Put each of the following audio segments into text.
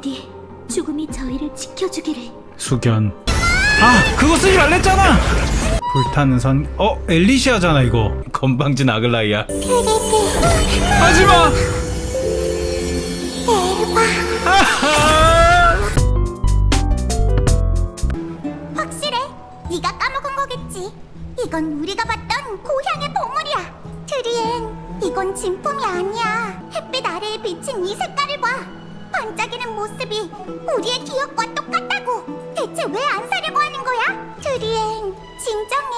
부디 죽음이 저희를 지켜주기를. 수견. 아, 그거 쓰지 말랬잖아. 불타는 선. 엘리시아잖아 이거. 건방진 아글라이야. 하지마. 확실해? 네가 까먹은 거겠지. 이건 우리가 봤던 고향의 보물이야. 트리엔, 이건 진품이 아니야. 햇빛 아래에 비친 이 색깔을 봐. 반짝이는 모습이 우리의 기억과 똑같다고. 대체 왜 안 사려고 하는 거야? 트리엔, 진정해.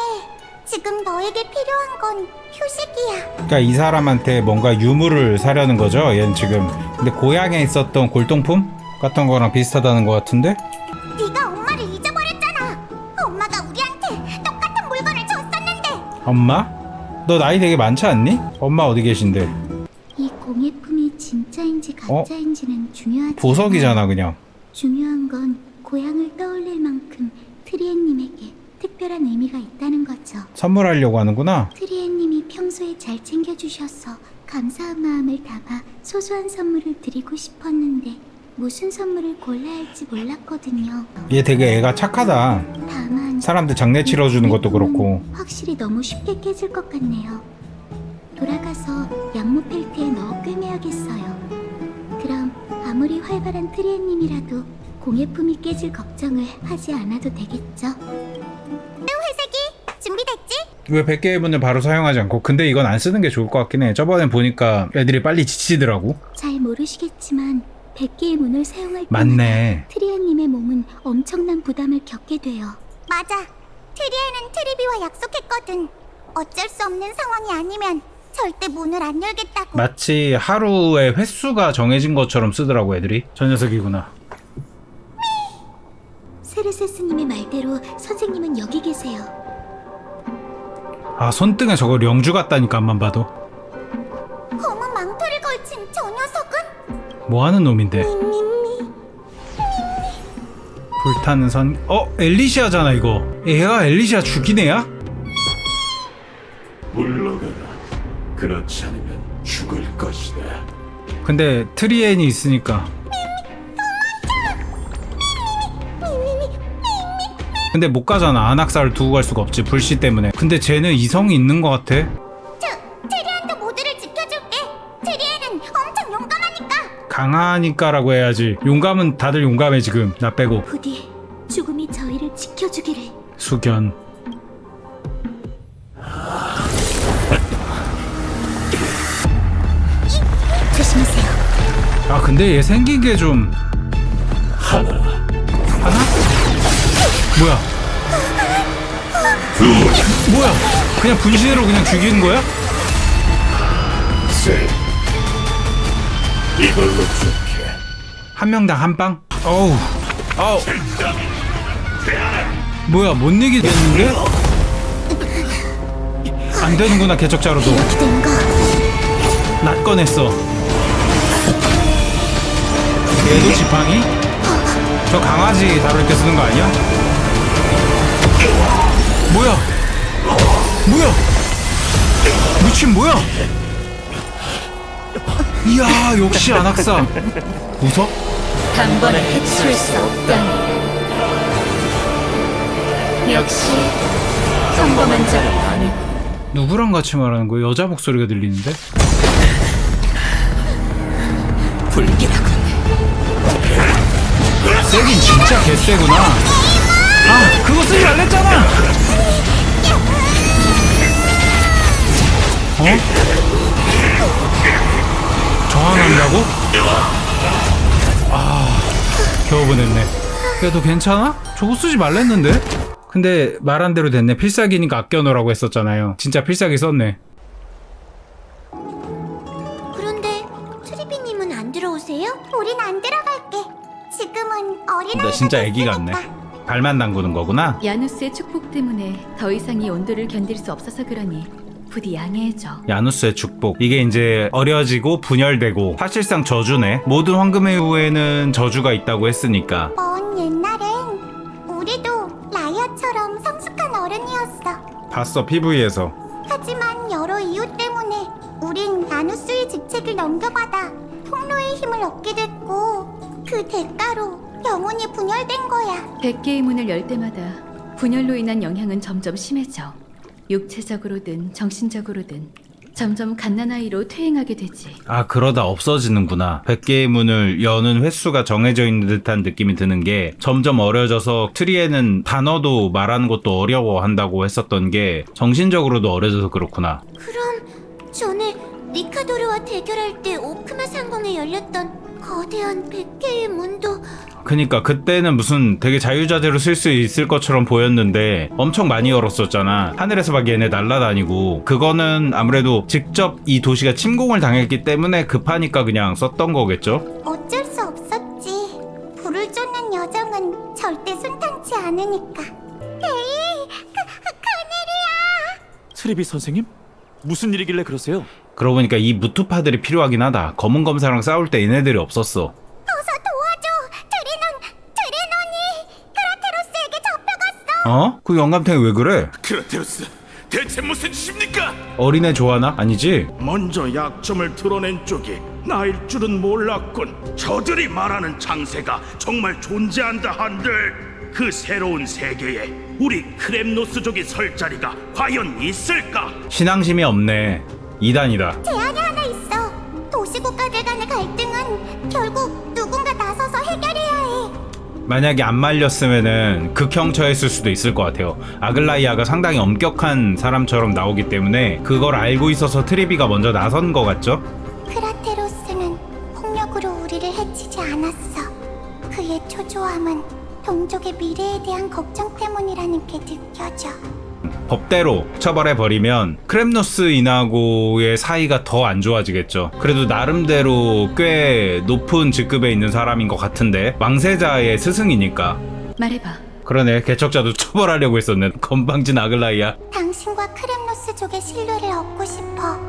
지금 너에게 필요한 건 휴식이야. 그러니까 이 사람한테 뭔가 유물을 사려는 거죠. 얘는 지금. 근데 고향에 있었던 골동품 같은 거랑 비슷하다는 것 같은데? 네가 엄마를 잊어버렸잖아. 엄마가 우리한테 똑같은 물건을 줬었는데. 엄마? 너 나이 되게 많지 않니? 엄마 어디 계신데? 이 공예품이 진짜인지 가짜인지는 중요하지 보석이잖아 않아. 그냥. 중요한 건 고향을 떠올릴 만큼 트리엔님에게 특별한 의미가 있다는 거죠. 선물하려고 하는구나. 트리엔님이 평소에 잘 챙겨주셔서 감사한 마음을 담아 소소한 선물을 드리고 싶었는데 무슨 선물을 골라야 할지 몰랐거든요. 얘 되게 애가 착하다. 다만 사람들 장례 치러주는 것도 그렇고. 확실히 너무 쉽게 깨질 것 같네요. 돌아가서 양모 펠트에 넣어 꿰매야겠어요. 그럼 아무리 활발한 트리엔님이라도 공예품이 깨질 걱정을 하지 않아도 되겠죠? 회색이 준비됐지? 왜 100개의 문을 바로 사용하지 않고? 근데 이건 안 쓰는 게 좋을 것 같긴 해. 저번에 보니까 애들이 빨리 지치더라고. 잘 모르시겠지만 100개의 문을 사용할 때마다 맞네. 트리엔님의 몸은 엄청난 부담을 겪게 돼요. 맞아. 트리에는 트리비와 약속했거든. 어쩔 수 없는 상황이 아니면 절대 문을 안 열겠다고. 마치 하루의 횟수가 정해진 것처럼 쓰더라고 애들이. 저 녀석이구나. 세르세스님의 말대로 선생님은 여기 계세요. 아, 손등에 저거 영주 같다니까 앞만 봐도. 검은 망토를 걸친 저 녀석은? 뭐하는 놈인데? 미미미. 불타는 선. 엘리시아잖아 이거. 얘가 엘리시아 죽인 애야? 물러가라. 그렇지 않으면 죽을 것이다. 근데 트리엔이 있으니까. 근데 못 가잖아. 안악사를 두고 갈 수가 없지. 불씨 때문에. 근데 쟤는 이성이 있는 것 같아. 트리엔도 모두를 지켜줄게. 트리엔은 엄청 용감하니까. 강하니까라고 해야지. 용감은 다들 용감해 지금. 나 빼고. 부디 죽음이 저희를 지켜주기를. 수견. 조심하세요. 아 근데 얘 생긴 게 좀. 하나, 하나? 뭐야? 둘, 뭐야? 그냥 분신으로 그냥 죽이는 거야? 셋. 이걸로 좋게. 한 명당 한 방? 어우. 뭐야, 못 이기겠는데? 안 되는구나, 개척자로도. 이렇게 된 거. 낫 꺼냈어. 얘도 지팡이? 저 강아지 다룰 때 쓰는 거 아니야? 뭐야? 뭐야? 미친 뭐야? 이야, 역시 안악사. 웃어? 단번에 해칠 수 없다니. 역시 평범한 자는 아니고. 누구랑 같이 말하는 거야? 여자 목소리가 들리는데? 불길하군. 세긴 진짜 개세구나. 아, 그거 쓰지 말랬잖아. 저항한다고? 아, 겨우 보냈네. 야, 너 괜찮아? 저거 쓰지 말랬는데? 근데 말한 대로 됐네. 필살기니까 아껴놓으라고 했었잖아요. 진짜 필살기 썼네. 그런데 트리비님은 안 들어오세요? 우린 안 들어갈게. 지금은 어린아이가 나 진짜 애기 같네. 발만 담그는 거구나. 야누스의 축복 때문에 더 이상 이 온도를 견딜 수 없어서 그러니 부디 양해해줘. 야누스의 축복. 이게 이제 어려지고 분열되고 사실상 저주네. 모든 황금의 후에는 저주가 있다고 했으니까. 먼 옛날엔 우리도 라이어처럼 성숙한 어른이었어. 봤어, PV에서. 하지만 여러 이유 때문에 우린 야누스의 직책을 넘겨받아 통로의 힘을 얻게 됐고 그 대가로 영혼이 분열된 거야. 100개의 문을 열 때마다 분열로 인한 영향은 점점 심해져. 육체적으로든 정신적으로든 점점 갓난아이로 퇴행하게 되지. 아, 그러다 없어지는구나. 100개의 문을 여는 횟수가 정해져 있는 듯한 느낌이 드는 게 점점 어려져서 트리에는 단어도 말하는 것도 어려워한다고 했었던 게 정신적으로도 어려져서 그렇구나. 그럼 전에 리카도르와 대결할 때 오크마 상공에 열렸던 거대한 100개의 문도 그니까 그때는 무슨 되게 자유자재로 쓸 수 있을 것처럼 보였는데 엄청 많이 열었었잖아. 하늘에서 막 얘네 날아다니고. 그거는 아무래도 직접 이 도시가 침공을 당했기 때문에 급하니까 그냥 썼던 거겠죠? 어쩔 수 없었지. 불을 쫓는 여정은 절대 순탄치 않으니까. 에이, 그늘이야. 트리비 선생님? 무슨 일이길래 그러세요? 그러고 보니까 이 무투파들이 필요하긴 하다. 검은 검사랑 싸울 때 얘네들이 없었어. 어서 도와줘. 드리논이 크라테로스에게 잡혀갔어. 어? 그 영감탱이 왜 그래? 크라테로스, 대체 무슨 짓입니까? 어린애 좋아하나? 아니지? 먼저 약점을 드러낸 쪽이 나일 줄은 몰랐군. 저들이 말하는 장세가 정말 존재한다 한들 그 새로운 세계에 우리 크렘노스족이 설 자리가 과연 있을까? 신앙심이 없네. 이단이다. 제안이 하나 있어. 도시국가들 간의 갈등은 결국 누군가 나서서 해결해야 해. 만약에 안 말렸으면은 극형 처했을 수도 있을 것 같아요. 아글라이아가 상당히 엄격한 사람처럼 나오기 때문에 그걸 알고 있어서 트리비가 먼저 나선 것 같죠? 크라테로스는 폭력으로 우리를 해치지 않았어. 그의 초조함은 동족의 미래에 대한 걱정 때문이라는 게 느껴져. 법대로 처벌해버리면 크렘노스 인하고의 사이가 더 안 좋아지겠죠. 그래도 나름대로 꽤 높은 직급에 있는 사람인 것 같은데 왕세자의 스승이니까. 말해봐. 그러네, 개척자도 처벌하려고 했었네. 건방진 아글라이아. 당신과 크렘노스족의 신뢰를 얻고 싶어.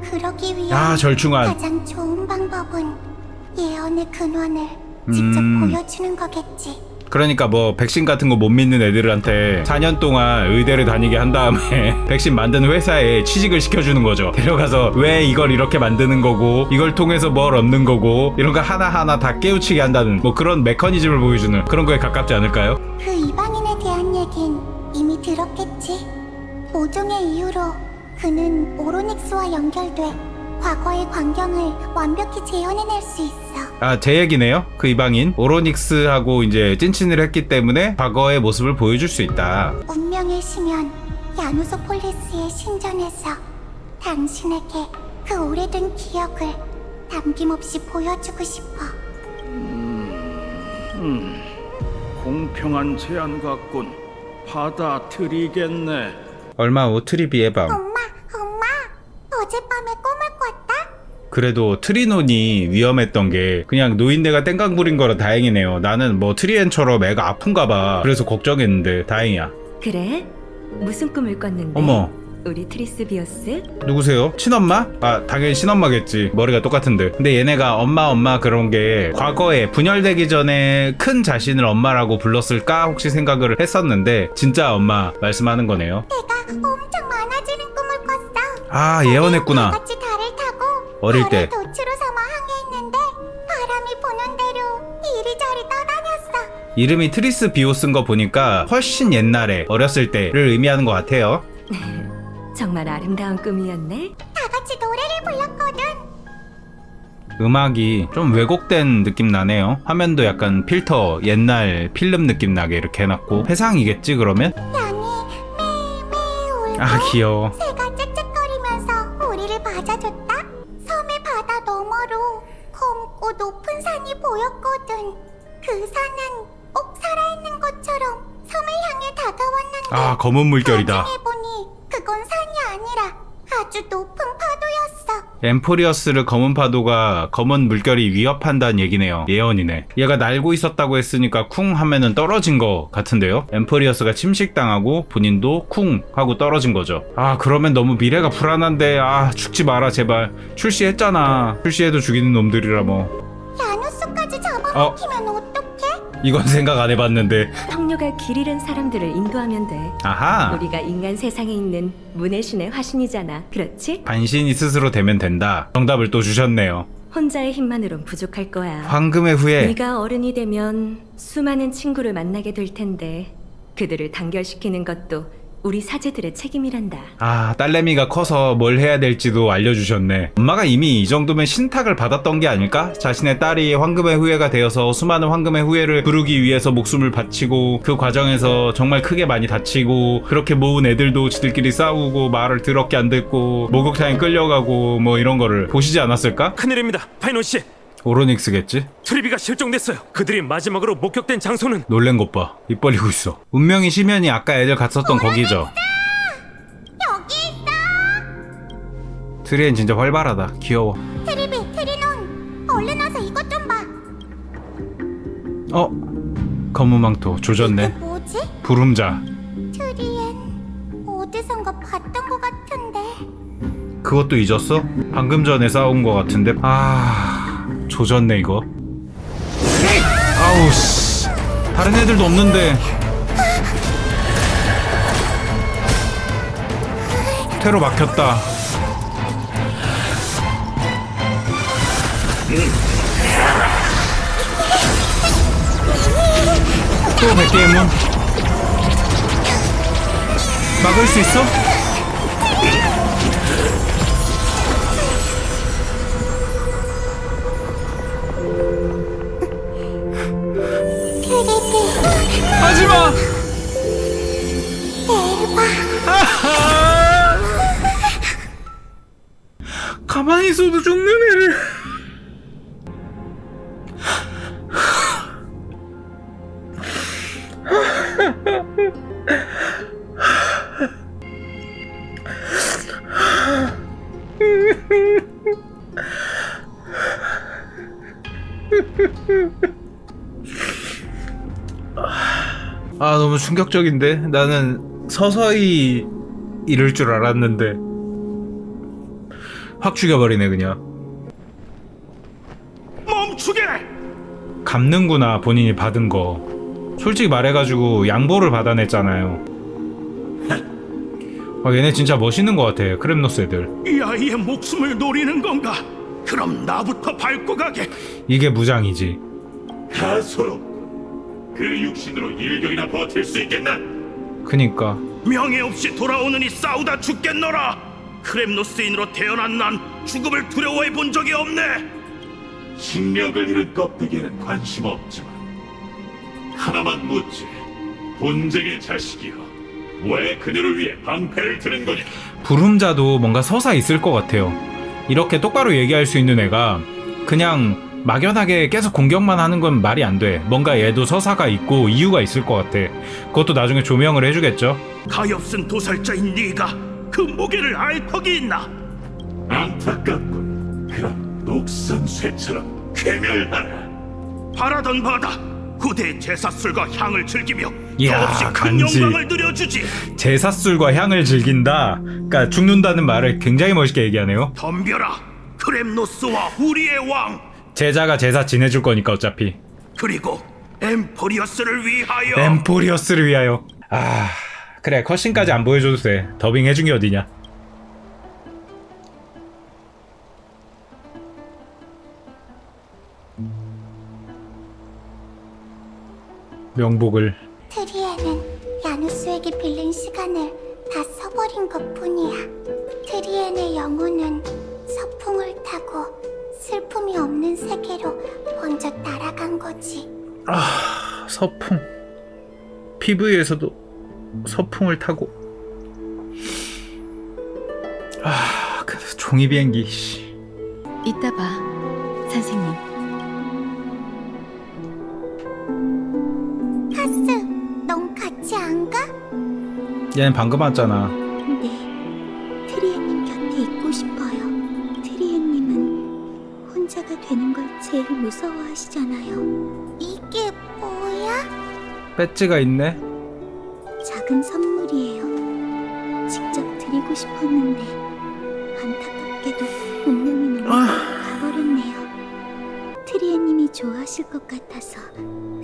그러기 위한 절충안. 가장 좋은 방법은 예언의 근원을 직접 보여주는 거겠지. 그러니까 뭐 백신 같은 거 못 믿는 애들한테 4년 동안 의대를 다니게 한 다음에 백신 만드는 회사에 취직을 시켜주는 거죠. 데려가서 왜 이걸 이렇게 만드는 거고 이걸 통해서 뭘 얻는 거고 이런 거 하나하나 다 깨우치게 한다는 뭐 그런 메커니즘을 보여주는 그런 거에 가깝지 않을까요? 그 이방인에 대한 얘긴 이미 들었겠지. 모종의 이유로 그는 오로닉스와 연결돼 과거의 광경을 완벽히 재현해낼 수 있어. 아, 제 얘기네요. 그 이방인 오로닉스하고 이제 찐친을 했기 때문에 과거의 모습을 보여줄 수 있다. 운명의 심연 야누소폴리스의 신전에서 당신에게 그 오래된 기억을 남김없이 보여주고 싶어. 공평한 제안 같군. 받아들이겠네. 얼마 후 트리비의 밤. 엄마, 어젯밤에 꿈을 꿨다? 그래도 트리논이 위험했던 게 그냥 노인네가 땡깡 부린 거라 다행이네요. 나는 뭐 트리엔처럼 애가 아픈가 봐. 그래서 걱정했는데 다행이야. 그래? 무슨 꿈을 꿨는데? 어머, 우리 트리스비어스? 누구세요? 친엄마? 아, 당연히 친엄마겠지. 머리가 똑같은데. 근데 얘네가 엄마 그런 게 과거에 분열되기 전에 큰 자신을 엄마라고 불렀을까 혹시 생각을 했었는데 진짜 엄마 말씀하는 거네요. 내가 엄청 많아지는 꿈을 꿨어. 아, 예언했구나. 같이 달을 타고 어릴 때. 별을 도추로 삼아 항해했는데 바람이 부는 대로 이리저리 떠다녔어. 이름이 트리스 비오 쓴 거 보니까 훨씬 옛날에 어렸을 때를 의미하는 것 같아요. 정말 아름다운 꿈이었네. 다 같이 노래를 불렀거든. 음악이 좀 왜곡된 느낌 나네요. 화면도 약간 필터 옛날 필름 느낌 나게 이렇게 해놨고 해상이겠지 그러면? 양이 매매 울고 아, 귀여워. 새가 짹짹거리면서 우리를 맞아줬다. 섬의 바다 너머로 검고 높은 산이 보였거든. 그 산은 꼭 살아있는 것처럼 섬을 향해 다가왔는데 아, 검은 물결이다. 나중에 보니 그건 산이 아니라 아주 높은 파도였어. 엠포리어스를 검은 파도가 검은 물결이 위협한다는 얘기네요. 예언이네. 얘가 날고 있었다고 했으니까 쿵 하면은 떨어진 거 같은데요. 엠포리어스가 침식당하고 본인도 쿵 하고 떨어진 거죠. 아, 그러면 너무 미래가 불안한데. 아, 죽지 마라 제발. 출시했잖아. 출시해도 죽이는 놈들이라 뭐. 야누스까지 잡아먹히면 어떡해? 이건 생각 안 해봤는데. 성녀가 길 잃은 사람들을 인도하면 돼. 아하, 우리가 인간 세상에 있는 문의 신의 화신이잖아. 그렇지? 반신이 스스로 되면 된다. 정답을 또 주셨네요. 혼자의 힘만으론 부족할 거야. 황금의 후예. 네가 어른이 되면 수많은 친구를 만나게 될 텐데 그들을 단결시키는 것도 우리 사제들의 책임이란다. 아, 딸내미가 커서 뭘 해야 될지도 알려주셨네. 엄마가 이미 이 정도면 신탁을 받았던 게 아닐까? 자신의 딸이 황금의 후예가 되어서 수많은 황금의 후예를 부르기 위해서 목숨을 바치고 그 과정에서 정말 크게 많이 다치고 그렇게 모은 애들도 지들끼리 싸우고 말을 더럽게 안 듣고 목욕탕에 끌려가고 뭐 이런 거를 보시지 않았을까? 큰일입니다, 파이논 씨. 오로닉스겠지? 트리비가 실종됐어요. 그들이 마지막으로 목격된 장소는 놀란 것 봐. 입 벌리고 있어. 운명의 심연이 아까 애들 갔었던 거기죠. 여기 있어. 트리엔 진짜 활발하다. 귀여워. 트리비, 트리논, 얼른 와서 이것 좀 봐. 검은 망토 조졌네. 이게 뭐지? 부름자. 트리엔 어디선가 봤던 것 같은데. 그것도 잊었어? 방금 전에 싸운 거 같은데. 조졌네 이거. 아우 씨. 다른 애들도 없는데. 퇴로 막혔다. 또 100개의 문. 막을 수 있어? 하지마! 가만히 있어도 죽는 애를. 너무 충격적인데? 나는 서서히 이럴 줄 알았는데 확 죽여버리네 그냥. 멈추게! 갚는구나 본인이 받은 거. 솔직히 말해가지고 양보를 받아냈잖아요. 얘네 진짜 멋있는 것 같아. 크렘노스 애들. 이 아이의 목숨을 노리는 건가? 그럼 나부터 밟고 가게. 이게 무장이지. 가소로 그 육신으로 일격이나 버틸 수 있겠나? 그니까 명예 없이 돌아오느니 싸우다 죽겠노라. 크렘노스인으로 태어난 난 죽음을 두려워해 본 적이 없네. 식력을 잃은 껍데기에는 관심 없지만 하나만 묻지. 본쟁의 자식이여, 왜 그들을 위해 방패를 드는 거냐? 부름자도 뭔가 서사 있을 것 같아요. 이렇게 똑바로 얘기할 수 있는 애가 그냥 막연하게 계속 공격만 하는 건 말이 안 돼. 뭔가 얘도 서사가 있고 이유가 있을 것 같아. 그것도 나중에 조명을 해주겠죠? 가엾은 도살자인 네가 그 무게를 알 턱이 있나? 안타깝군. 그럼 녹슨 쇠처럼 괴멸하라. 바라던 바다 후대의 제사술과 향을 즐기며 이야, 더없이 큰 간지. 영광을 누려주지. 제사술과 향을 즐긴다. 그러니까 죽는다는 말을 굉장히 멋있게 얘기하네요. 덤벼라, 크렘노스와 우리의 왕. 제자가 제사 지내줄 거니까 어차피. 그리고 엠포리어스를 위하여. 엠포리어스를 위하여. 그래 컷신까지 안 보여줘도 돼. 더빙 해준 게 어디냐. 명복을. 트리에는 야누스에게 빌린 시간을 다 써버린 것뿐이야. 트리엔의 영혼은 서풍을 타고 슬픔이 없는 세계로 먼저 날아간 거지. 서풍. PV에서도 서풍을 타고. 그 종이 비행기. 씨. 이따 봐, 선생님. 하스, 넌 같이 안 가? 얘는 방금 왔잖아. 네, 트리엔님 곁에 있고 싶어요. 트리엔님은 혼자가 되는 걸 제일 무서워하시잖아요. 이게 뭐야? 배지가 있네. 작은 선물이에요. 직접 드리고 싶었는데 안타깝게도 운명이 너무 가버렸네요. 트리엔님이 좋아하실 것 같아서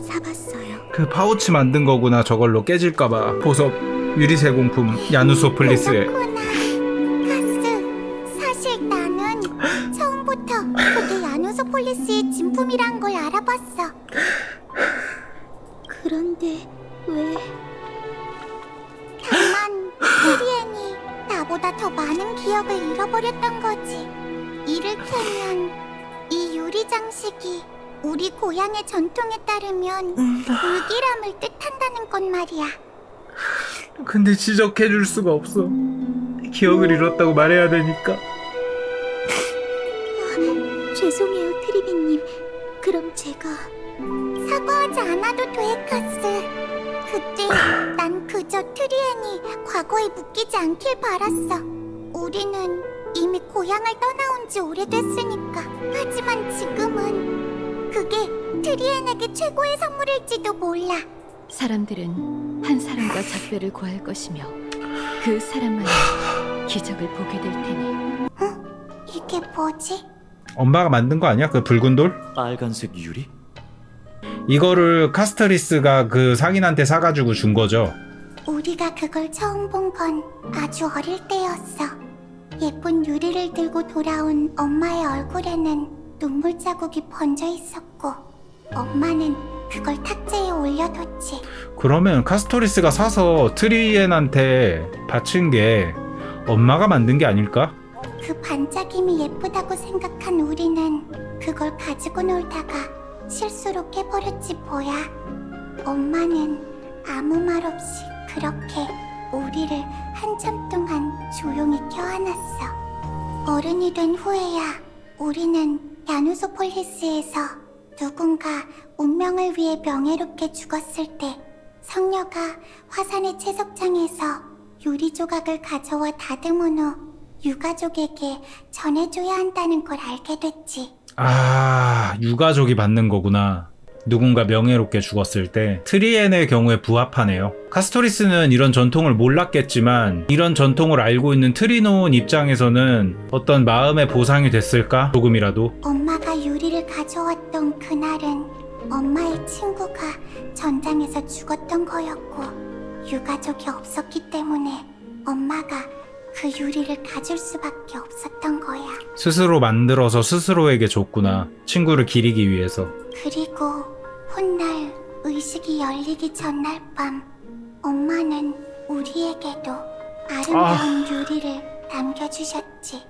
사봤어요. 그 파우치 만든 거구나. 저걸로 깨질까봐. 보석, 유리세공품, 야누소플리스에. 그렇구나. 하스, 사실 나는 처음부터 그게 야누 그런데 왜... 다만 트리엔이 나보다 더 많은 기억을 잃어버렸던 거지. 이를테면 이 유리 장식이 우리 고향의 전통에 따르면 불길함을 뜻한다는 건 말이야. 근데 지적해줄 수가 없어. 기억을 잃었다고 말해야 되니까. 죄송해요, 트리비님. 그럼 제가... 사과하지 않아도 돼, 카스. 그때 난 그저 트리엔이 과거에 묶이지 않길 바랐어. 우리는 이미 고향을 떠나온 지 오래됐으니까. 하지만 지금은 그게 트리엔에게 최고의 선물일지도 몰라. 사람들은 한 사람과 작별을 구할 것이며 그 사람만이 기적을 보게 될 테니. 이게 뭐지? 엄마가 만든 거 아니야? 그 붉은 돌? 빨간색 유리? 이거를 카스터리스가 그 상인한테 사가지고 준 거죠. 우리가 그걸 처음 본 건 아주 어릴 때였어. 예쁜 유리를 들고 돌아온 엄마의 얼굴에는 눈물 자국이 번져 있었고, 엄마는 그걸 탁자에 올려뒀지. 그러면 카스토리스가 사서 트리엔한테 바친 게 엄마가 만든 게 아닐까? 그 반짝임이 예쁘다고 생각한 우리는 그걸 가지고 놀다가 실수로 깨버렸지 뭐야. 엄마는 아무 말 없이 그렇게 우리를 한참 동안 조용히 껴안았어. 어른이 된 후에야 우리는 야누소폴리스에서 누군가 운명을 위해 명예롭게 죽었을 때 성녀가 화산의 채석장에서 유리 조각을 가져와 다듬은 후 유가족에게 전해줘야 한다는 걸 알게 됐지. 아, 유가족이 받는 거구나. 누군가 명예롭게 죽었을 때. 트리엔의 경우에 부합하네요. 카스토리스는 이런 전통을 몰랐겠지만 이런 전통을 알고 있는 트리노온 입장에서는 어떤 마음의 보상이 됐을까? 조금이라도. 엄마가 유리를 가져왔던 그날은 엄마의 친구가 전장에서 죽었던 거였고 유가족이 없었기 때문에 엄마가 그 유리를 가질 수밖에 없었던 거야. 스스로 만들어서 스스로에게 줬구나. 친구를 기리기 위해서. 그리고 훗날 의식이 열리기 전날 밤 엄마는 우리에게도 아름다운 유리를 남겨주셨지.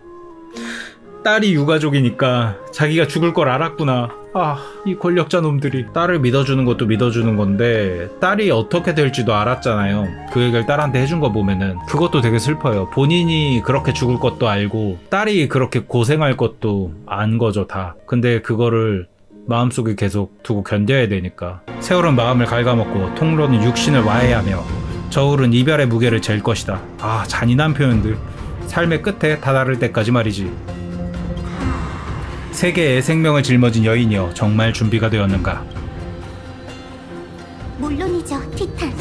딸이 유가족이니까 자기가 죽을 걸 알았구나. 아, 이 권력자 놈들이. 딸을 믿어주는 것도 믿어주는 건데 딸이 어떻게 될지도 알았잖아요. 그 얘기를 딸한테 해준 거 보면은 그것도 되게 슬퍼요. 본인이 그렇게 죽을 것도 알고 딸이 그렇게 고생할 것도 안 거죠, 다. 근데 그거를 마음속에 계속 두고 견뎌야 되니까. 세월은 마음을 갉아먹고 통로는 육신을 와해하며 저울은 이별의 무게를 잴 것이다. 아, 잔인한 표현들. 삶의 끝에 다다를 때까지 말이지. 세계의 생명을 짊어진 여인이여, 정말 준비가 되었는가? 물론이죠, 티탄.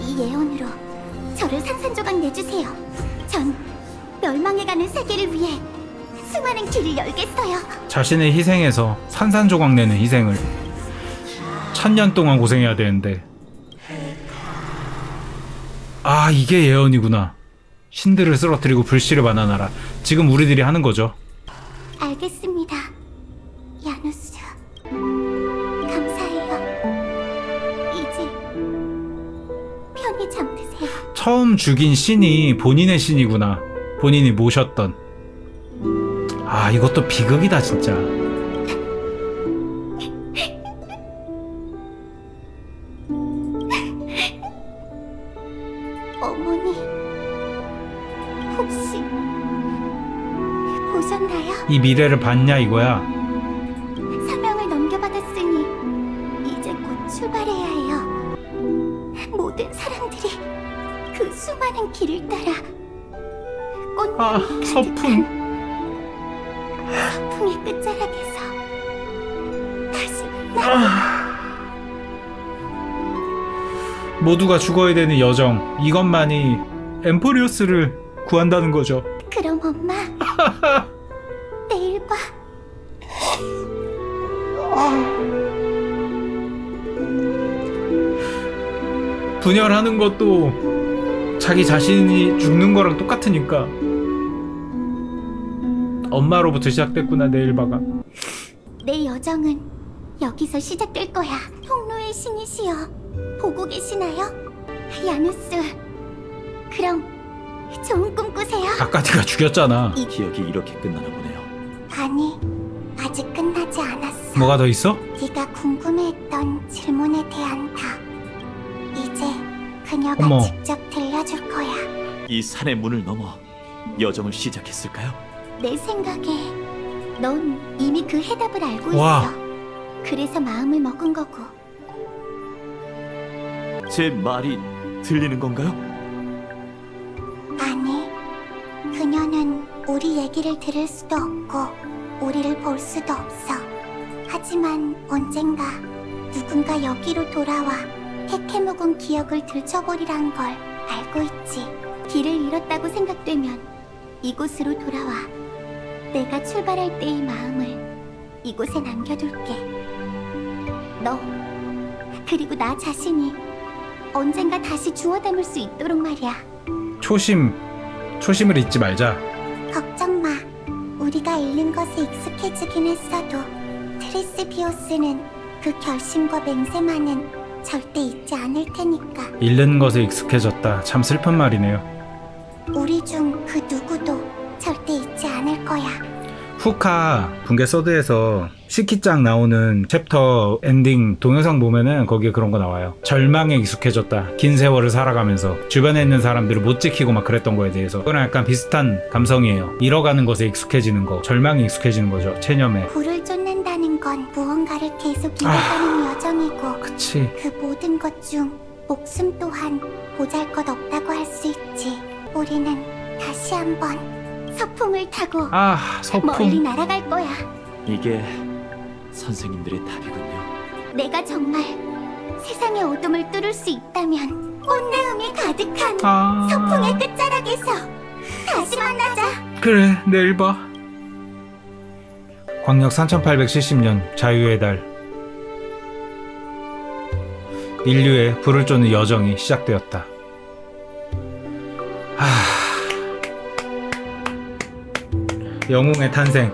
이 예언으로 저를 산산조각 내주세요. 전 멸망해가는 세계를 위해 수많은 길을 열겠어요. 자신의 희생에서 산산조각 내는 희생을 1000년 동안 고생해야 되는데. 아, 이게 예언이구나. 신들을 쓰러뜨리고 불씨를 반환하라. 지금 우리들이 하는 거죠. 알겠습니다, 야누스. 감사해요. 이제 편히 잠드세요. 처음 죽인 신이 본인의 신이구나. 본인이 모셨던. 아, 이것도 비극이다 진짜. 어머니, 혹시 보셨나요? 이 미래를 봤냐 이거야. 사명을 넘겨받았으니 이제 곧 출발해야 해요. 모든 사람들이 그 수많은 길을 따라 아, 꽃잎이 서풍. 서풍의 끝자락에서 다시 만나. 모두가 죽어야 되는 여정. 이것만이 엠포리오스를 구한다는 거죠. 그럼 엄마, 내일 봐. 분열하는 것도 자기 자신이 죽는 거랑 똑같으니까. 엄마로부터 시작됐구나, 네일바가. 내 여정은 여기서 시작될 거야. 통로의 신이시여, 보고 계시나요? 야누스, 그럼 좋은 꿈 꾸세요. 아까 네가 죽였잖아. 기억이 이렇게 끝나나 보네요. 아니, 아직 끝나지 않았어. 뭐가 더 있어? 네가 궁금해했던 질문에 대한 답. 이제 그녀가 어머. 직접 들려줄 거야. 이 산의 문을 넘어 여정을 시작했을까요? 내 생각에 넌 이미 그 해답을 알고 와. 있어. 그래서 마음을 먹은 거고. 제 말이 들리는 건가요? 아니, 그녀는 우리 얘기를 들을 수도 없고 우리를 볼 수도 없어. 하지만 언젠가 누군가 여기로 돌아와 택해 묵은 기억을 들춰버리란 걸 알고 있지. 길을 잃었다고 생각되면 이곳으로 돌아와. 내가 출발할 때의 마음을 이곳에 남겨둘게. 너, 그리고 나 자신이 언젠가 다시 주워 담을 수 있도록 말이야. 초심을 잊지 말자. 걱정 마. 우리가 잃는 것에 익숙해지긴 했어도 트리스비오스는 그 결심과 맹세만은 절대 잊지 않을 테니까. 잃는 것에 익숙해졌다. 참 슬픈 말이네요. 우리 중 그 누구도 절대 잊지 않을 거야. 후카 붕괴 서드에서 시키짱 나오는 챕터 엔딩 동영상 보면은 거기에 그런 거 나와요. 절망에 익숙해졌다. 긴 세월을 살아가면서 주변에 있는 사람들을 못 지키고 막 그랬던 거에 대해서 그거랑 약간 비슷한 감성이에요. 잃어가는 것에 익숙해지는 거, 절망에 익숙해지는 거죠. 체념에. 불을 쫓는다는 건 무언가를 계속 이어가는 여정이고 그치. 그 모든 것 중 목숨 또한 보잘것없다고 할 수 있지. 우리는 다시 한번 서풍을 타고 서풍. 멀리 날아갈 거야. 이게 선생님들의 답이군요. 내가 정말 세상의 어둠을 뚫을 수 있다면 혼내음이 가득한 서풍의 끝자락에서 다시 만나자. 그래, 내일 봐. 광역 3870년 자유의 달. 인류의 불을 쫓는 여정이 시작되었다. 영웅의 탄생.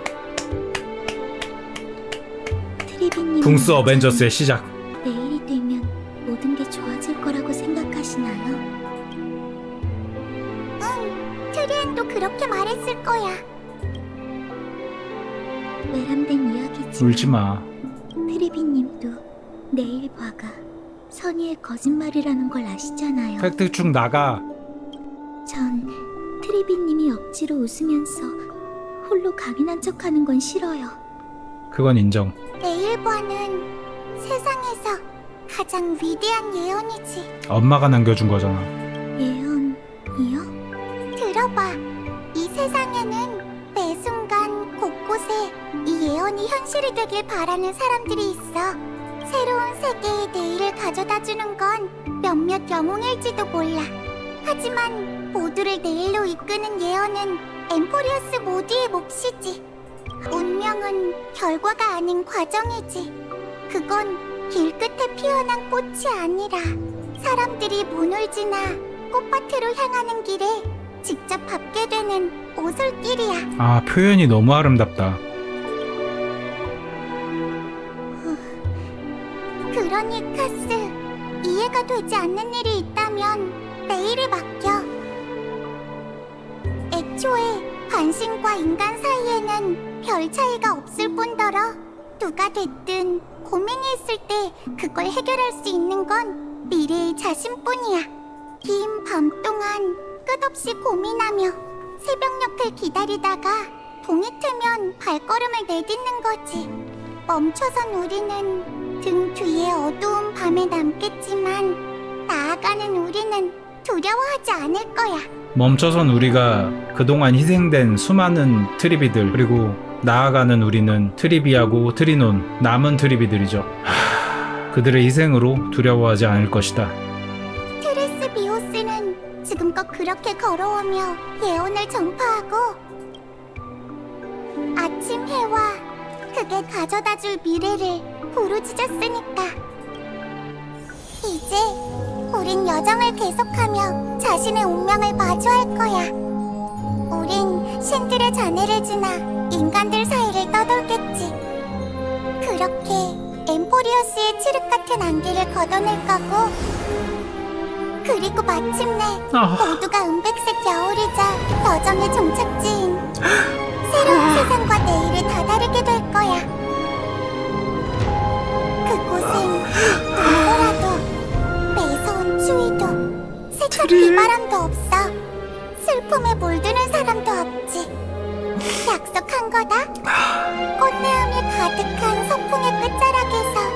트리비님 붕스 어벤져스의 시작. 내일이 되면 모든 게 좋아질 거라고 생각하시나요? 트리엔도 그렇게 말했을 거야. 외람된 이야기지만 울지마. 트리비님도 내일 봐가 선의의 거짓말이라는 걸 아시잖아요. 팩트 쭉 나가. 전 트리비님이 억지로 웃으면서 홀로 강인한 척하는 건 싫어요. 그건 인정. 내일과는 세상에서 가장 위대한 예언이지. 엄마가 남겨준 거잖아. 예언이요? 들어봐. 이 세상에는 매 순간 곳곳에 이 예언이 현실이 되길 바라는 사람들이 있어. 새로운 세계의 내일을 가져다주는 건 몇몇 영웅일지도 몰라. 하지만 모두를 내일로 이끄는 예언은 엠포리어스 모두의 몫이지. 운명은 결과가 아닌 과정이지. 그건 길 끝에 피어난 꽃이 아니라 사람들이 문을 지나 꽃밭으로 향하는 길에 직접 밟게 되는 오솔길이야. 표현이 너무 아름답다. 그러니 카스, 이해가 되지 않는 일이 있다면 내일을 맡겨. 애초에 관심과 인간 사이에는 별 차이가 없을 뿐더러 누가 됐든 고민이 있을 때 그걸 해결할 수 있는 건 미래의 자신뿐이야. 긴 밤 동안 끝없이 고민하며 새벽녘을 기다리다가 동이 트면 발걸음을 내딛는 거지. 멈춰선 우리는 등 뒤에 어두운 밤에 남겠지만 나아가는 우리는 두려워하지 않을 거야. 멈춰선 우리가 그동안 희생된 수많은 트리비들, 그리고 나아가는 우리는 트리비하고 트리논, 남은 트리비들이죠. 그들의 희생으로 두려워하지 않을 것이다. 트리스비오스는 지금껏 그렇게 걸어오며 예언을 전파하고 아침 해와 그게 가져다줄 미래를 부르짖었으니까 이제 우린 여정을 계속하며 자신의 운명을 마주할 거야. 우린 신들의 잔해를 지나 인간들 사이를 떠돌겠지. 그렇게 엠포리어스의 칠흑 같은 안개를 걷어낼 거고, 그리고 마침내 모두가 은백색 겨울이자 여정의 종착지인 새로운 세상과 내일을 다다르게 될 거야. 그곳엔 눈보라도 매서운 추위도 세찬 비바람도 없어. 슬픔에 물드는 사람도 없지. 약속한 거다. 꽃내음이 가득한 소풍의 끝자락에서